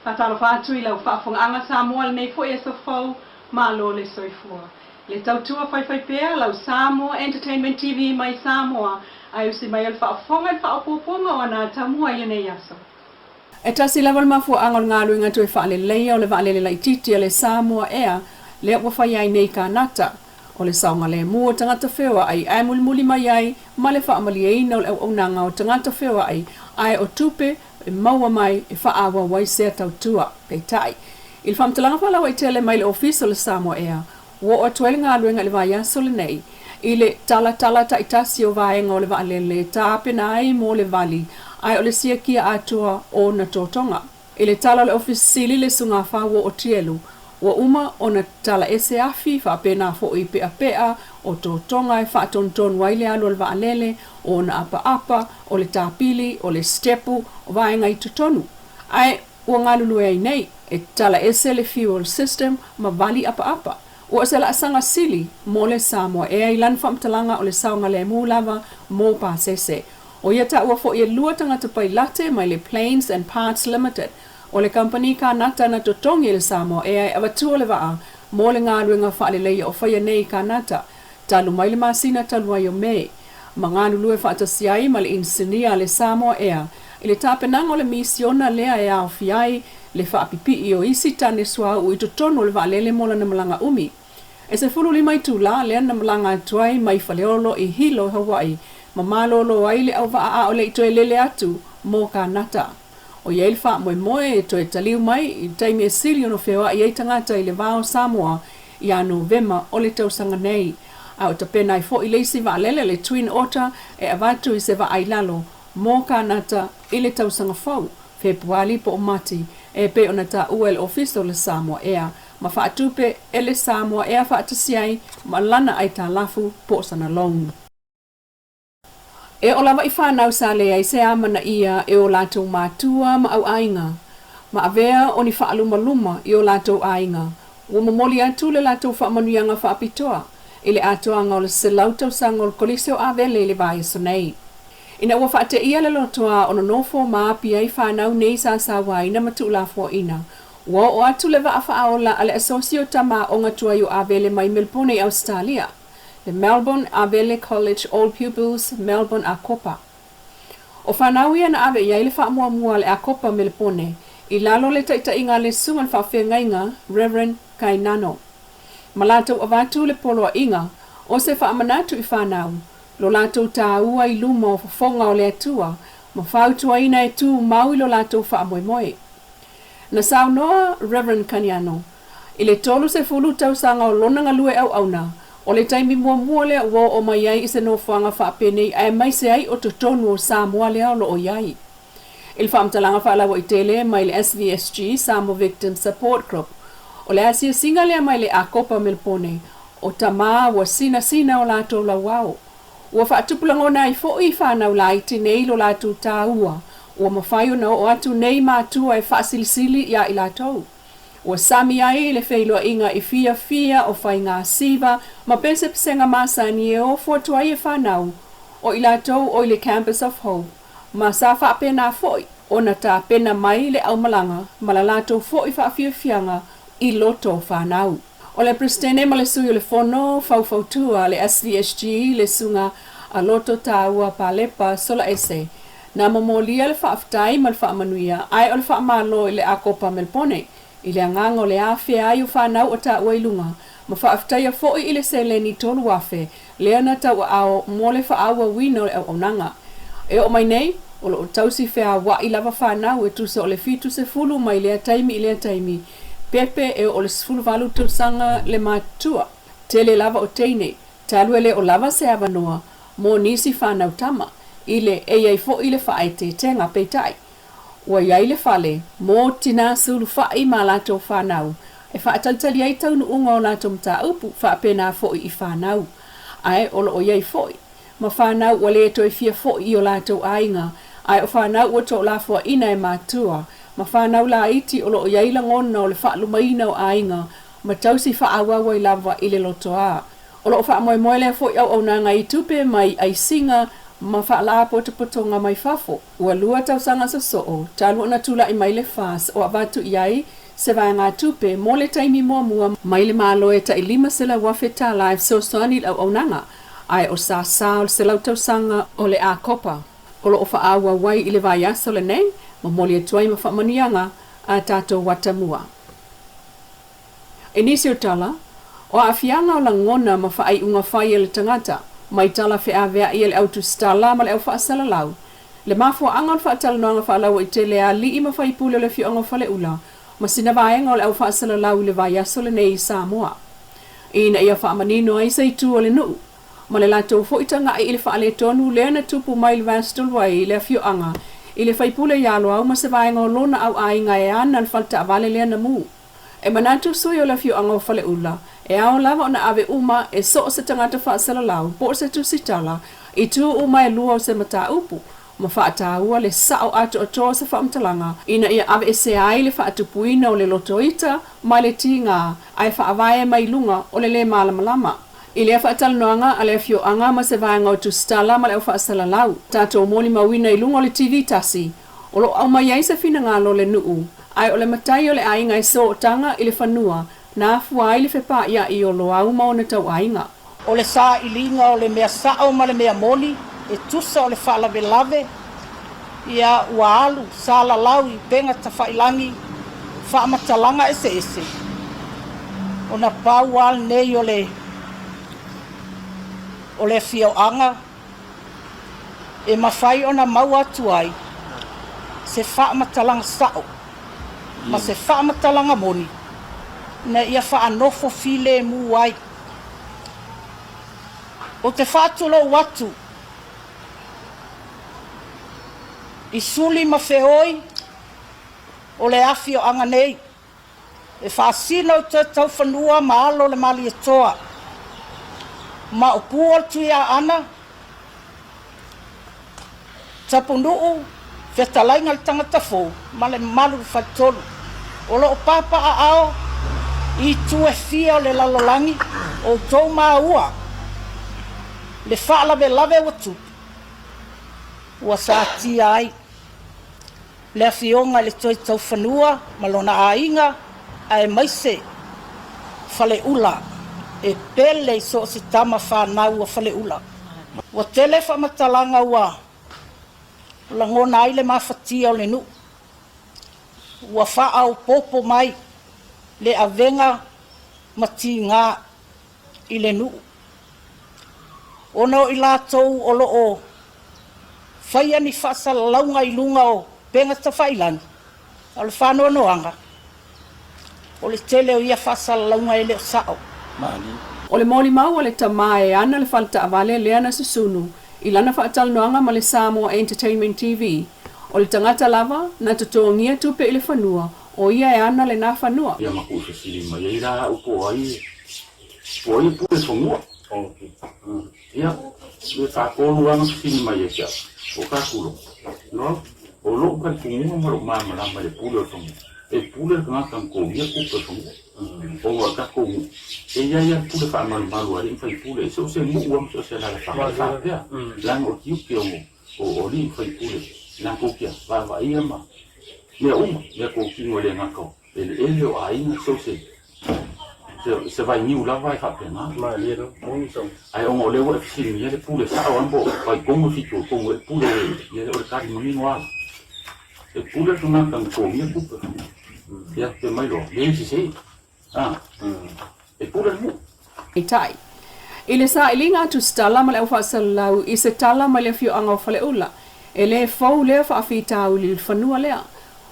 Fatalo fatu I lau whaafonga Samoa nei fo e so fau malo le soifua. Le tautua fai pea lau Samoa Entertainment TV mai Samoa ai usi mai al whaafonga I whaapoponga o ana tamua I nei aso. E tasi level mafu angol ngalu inga tu e whaale leia o le whaale lai titi le Samoa ea le wa whai ai nei ka nata. O le saunga le mua tangata whewa ai ai muli mai ai ma le whaamali e ina o le unanga o tangata whewa ai o tupe e maua mai e whaawa wai sea tautua pei tai. Il whamtalanga whala wai tele mai le office o le Samoa ea wo o tuele ngā luenga le vai aso le nei I le tala ta itasi o vaenga o le vaalele ta apena ai mo le vali ai o le sia kia atua o na totonga. I le tala le office sili le sunga whawo o tielu Wa uma o na tala ese afi whaapena fo I pea o tō tonga e whaatonton waile alu al waalele o na apa o le tāpili o le stepu o vaenga I tutonu. Ai ua ngalulu e nei e tala ese le fuel system ma vali apa. Ua se la asanga sili mo le Samoa e ai lan whamtalanga o le saunga le mūlava mo pāsese. O ia ta ua fo I lua tangata pai late mai le Planes and Parts Limited. O le company ka nata na totongi le Samoa e ai avatua le waa mo le ngā ruenga whaale leia o whaia nei ka nata. Talu mai le masina talu ai o me. Ma ngā nulu e whaatasi ai ma le insinia le Samoa ea. I le tāpenanga o le misiona lea e au fiai le whaapipi I o isi tane sua u I totono le waalele mola na malanga umi. E se fulu li mai tūla lea na malanga atuai mai whaleolo I hilo Hawaii. Ma malolo ai le au waa o le itoe lele atu mo ka nata. O iei wha moe e toe taliu mai I taimi e siri ono whewa I ei tangata I le vāo Samoa I a Novema o le tausanga nei. A o tapena I fo I leisi waalele le Twin Otter e avatu I se wa ailalo mō ka nata I le tausanga fau. Februari po o mati e pe ona ta ua le office o le Samoa ea. Ma wha atupe e le Samoa ea wha atasiai ma lana ai ta lafu po sana long. E o lava I whanau sa lea I se amana ia e o lātou mātua ma au ainga. Ma avea o ni whaaluma I o lātou ainga. Ua mamoli atu le lātou whaamanuianga whaapitoa. I le atoanga o le selautau sanga o le koliseo avele le vai so nei. Ina ua whaate ia le lotoa o no nofo maapi ai whanau nei sa wai na matu la fo ina. Ua o atu le wa whaaola ale asosio tama o ngatua yu avele mai Melbourne Australia. The Melbourne Avele College All Pupils Melbourne Akopa. O whanau ia na ave iai le whaamua le Akopa Melbourne I lalo le taitainga le sungan whawhengainga Reverend Kainano. Malatou avatu le poloa inga o se whaamanatu I whanau. Lo latou tāua I luma o whafonga o le atua ma whautua ina e tū mau I lo latou whaamoemoe. Na saunoa Reverend Kainano. I le tolu se fulu tausanga o lonanga lue au auna. O le taimi mua lea wo o mai ai I se no whanga whaapenei ai mai se ai o totonu o Samoa lea o lo o iai. Il whaamtalanga whaalawa I tele mai le SVSG Samoa Victim Support Group. O le asia singa lea mai le Akopa Melbourne o tama wa sina o lato la wao. Ua whaatupulangona I fo I whanau la I tinei lo lato tāua. Ua mawhaio na o atu nei mātua e whaasilisili ia I latou. Ua sami ai le whailoa inga I fia o whai ngā siva ma pese pisenga masani e o fuatua I e whanau o I latou o I le Campus of Hope. Ma sa whaapena foi o na tā pena mai le aumalanga ma la latou foi whaafiafianga I loto whanau. O le pristene ma le sui o le fono fautua le SVSG le sunga a loto tāua palepa sola ese. Na momolia le whaaftai ma le whaamanuia ai o le whaamalo I le Akopa Melbourne. I le angango le awhia ai o whanau o ta uailunga. Ma whaaftaia foi I le seleni tolu wafe. Lea na tau ao mo le whaaua wino le au nanga. E o mai nei, o lo tausi whea wa I lava whanau e tusa o le fitu se fulu mai lea taimi. Pepe e o le sfulu valu tausanga le matua. Tele lava o teine. Talue o lava se avanoa. Mo nisi whanau tama. Ile e iai foi le whaete tenga peitai. Ua iai le whale, mō tina sulu whai ma lato whanau. E whaataltali ai taunu unga o lato mta upu whaapena foi I whanau. Ai olo o iai foi. Ma whanau wale e toi fia foi o lato ainga. Ai o whanau o to la fua ina e mātua. Ma whanau la iti olo o iai la ngona o le whaalumaina o ainga. Ma tausi whaawawa I lava I le lotoa. Olo o whaamoemoe le foi au nanga I tupe mai ai singa ma faala potonga mai fafo ua lua tausanga sosoo talu na tula I mai le fas o avatu iai se vai ngā tupe mo le taimi mua mai le maloe ta I lima sela wafeta live so soani au aunanga ai o sa o se lau tausanga o le a kopa o lo o faaua wai I le vai aso le nei ma moli e tuai ma whamanianga a tato watamua. E nisi o tala, o a fianga o la ngona ma whaai unga whai e le tangata, mai tala whea vea I le autu stala ma le au whaasala lau. Le mafua angon whaatala noanga whaalau I te lea li I ma whai pule le fionga whale ula, ma sina vaenga o le au whaasala lau le vai aso le nei I Samoa. Ina ia whaamanino ai sa I tu o le nuu, ma le lato foitanga I le whaale tonu lea na tupu mai le vastul wai le fionga, I le whaipule ialo au ma se vaenga o lona au ainga e ana le falta avale lea na mu. E manatu sui o la fionga o whale ula, e ao lava o na ave uma e so se tangata whaasala lau, po se tu sitala, I tu uma e lua o se mata upu, ma whaata ua le sao ato o toa se whaamtalanga, ina ia ave e se ai le whaatupuina o le lotoita, mai le tinga, ai whaavae mai lunga o le malamalama. I lea whaatala noanga a le fioanga ma se vaenga o tu stala ma le au whaasala lau, tato o moli mawina I lunga o le TV tasi, o lo au mai ai se fina ngalo le nuu, ai o le matai o le ainga I so tanga I le whanua, na afua ai le whepa ia I o lo au maona tau ainga. O le sa ilinga o le mea sao ma le mea moli, e tusa o le whaalave lave, ia ua alu sa la lau I penga ta whailangi, whaamatalanga ese. O na pau al nei o le fioanga, e mawhai o na mau atu ai, se whaamatalanga sao, ma se whaamatalanga moni, na ia whaanofo file mu ai. O te whaatulo watu, I suli ma whioi, o le afio anga nei, e whaasino te tau whanua ma alo le mali e toa, ma o pua tuia ana, tapunuu, whetalainga le tangata fōu, ma le malu whaitolu, o lo o papa a ao, I tue fia o le lalolangi, o tau maa ua, le whaalawe lawe watu, ua sa tia ai, le afionga le toi tau whanua, malona ainga, ai maise, whale ula, e pele so si tama whanau a whale ula. Wa tele whamatalanga ua, la ngona ai le mawhatia o le nu, ua whaau popo mai, le avenga mati ngā I le nu. Ono I lātou o loo, whaia ni whaasala launga I lunga o penga ta whailangi, o le whanua noanga. O le tele o ia whaasala launga I le o sao. O le moli mau o le tamae ana le falta avale lea na susunu, I lana whaatal noanga ma le Samoa Entertainment TV. O le tangata lava na tutongia tupe I le whanua, o ia e ana le nā whanua. Ia maku se sili mai ai rā upo ai. Po ai pule whanua. Ia, le whakolu anga se sili mai ai kia. O kākuro. No? O lo kai punga maro mama rama le pule o whanua. E pule ngata ko ia kupa whanua. O wa kākuru. E ia pule whaamaru ari whai pule. So se mu uam so se nara whakamawhapea. Lang o kiuki o li whai pule. Nā kōkia, wāwa ia ma. Mea ko kingo le ngako. Ele o ainga so se vai niu lava e whapena. Ma lero, mongisong. Ai o ngole wa fili ia le pule sa o ambo vai kongo fitu kongo e pule ia le kari mamino ala. E pule tuna kan ko ia kupa. Ia te mai lo, le si e pule mu. E tai. Ile sa ilinga tu stala ma le whaasalau I se tala ma le fio anga o whale ula. E le fau lea whaafitau li whanua lea.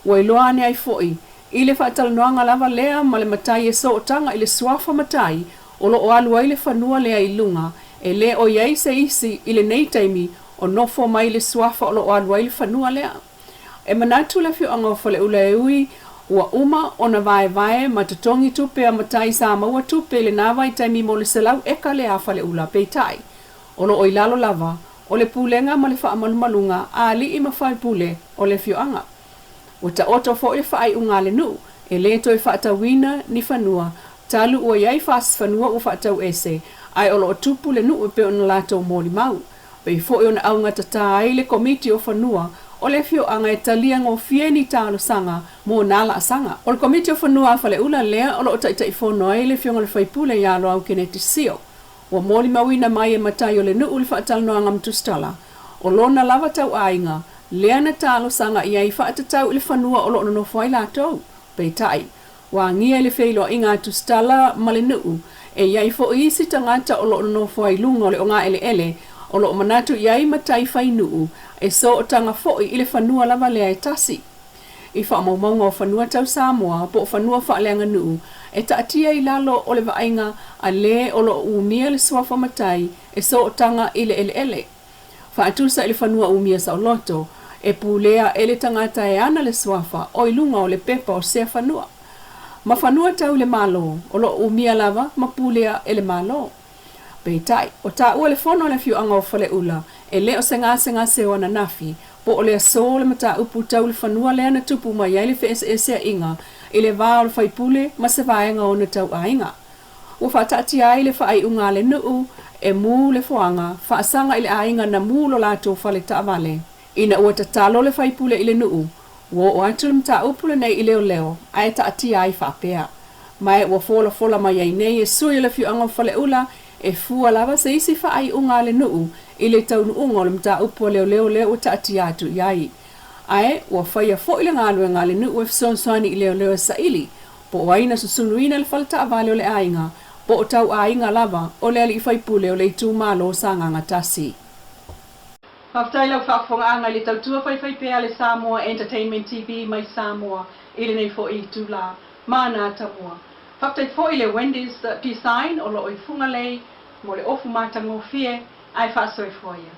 Wa iloane ai foi. I le whaatala noanga lava lea ma le matai e so tanga I le suafa matai o lo o alu ai le whanua lea I lunga e le o iei se isi I le nei taimi o nofo mai le suafa o lo o alu ai le whanua lea. E manatu le fio anga o whale ula e ui ua uma o na vae ma tatongi tupe a matai sa maua tupe le nawai taimi mo le selau eka le a whale ula peitai. O lo o ilalo lava o le pulenga ma le whaamalumalunga a li I mawhai pule o le fio anga. O ta oto fo I whaai unga le nu, e le toi whaatawina ni whanua, talu ua iai whaas whanua u whaatau ese, ai olo o tupu le nu pe ona lātou mōli mau. Pei fo'i ona au ngata ai le komiti o whanua o le fio anga e talia ngō fieni tālo sanga mō nala asanga. O le komiti o whanua a whale ula lea o lo o taitai whono ai le fionga le whaipule ia lo au kene te sio. Wa mōli mawina mai e matai o le nuu le whaatal noa ngam tustala. O lona lava tau ainga, lea na tālo sanga ia i whaatatau le whanua o lo ono whai lātou. Pei tai, wa ngia le whailo inga tustala ma le nuu, e iai fo isi tangata o lo ono whai lunga o le o ngā ele o lo manatu iai matai whai nuu, e so o tanga fo'i i le whanua lava lea e tasi. I whaamaumanga o whanua tau Samoa, po o whanua whaaleanga nuu, e taatia i lalo o le vainga a le o lo umia le swafa matai, e so o tanga i le ele. Whaatusa i le whanua umia sa o loto, e pūlea e le tangata e ana le swafa, o ilunga o le pepa o sea whanua. Ma whanua tau le malo, o lo umia lava, ma pūlea e le malo. Peitai, o tā ua le whono le fiu anga o whale ula, e le o senga se o na nafi, po o le aso le mata upu tau le whanua lea na tupu mai ai le whaese inga, i le vā o le whaipule, ma se vaenga o na tau ainga. Ua whaatati ai le whaai unga le nuu, e mū le whoanga, whaasanga i le ainga na mū lo lātou whale taavale. Ina ua tatalo le whaipule i le nuu, ua o atu le mata upu le nei i leo, ai taati ai whaapea. Mai ua fola mai ai nei e sui le fiu anga o whale ula, e fua lava se isi whaai unga le nuu, i le tau nuunga o le mta upo leo o taati atu iai. Ai, ua whaia fo i le ngālue ngā le nuu e fsonswani i leo e saili, po o aina susunuina le whalata avale o le ainga, po o tau ainga lava o le ali i whaipule o le itu malo sa nganga tasi. Whaftai lau whaafonga anga le tautua whaiwhaipea le Samoa Entertainment TV mai Samoa, i le nei fo i tūla, mana tamua. Whaftai fo i le Wendy's design o lo i funga lei, mo le ofu mātango fie, ai whaasoi fo ia.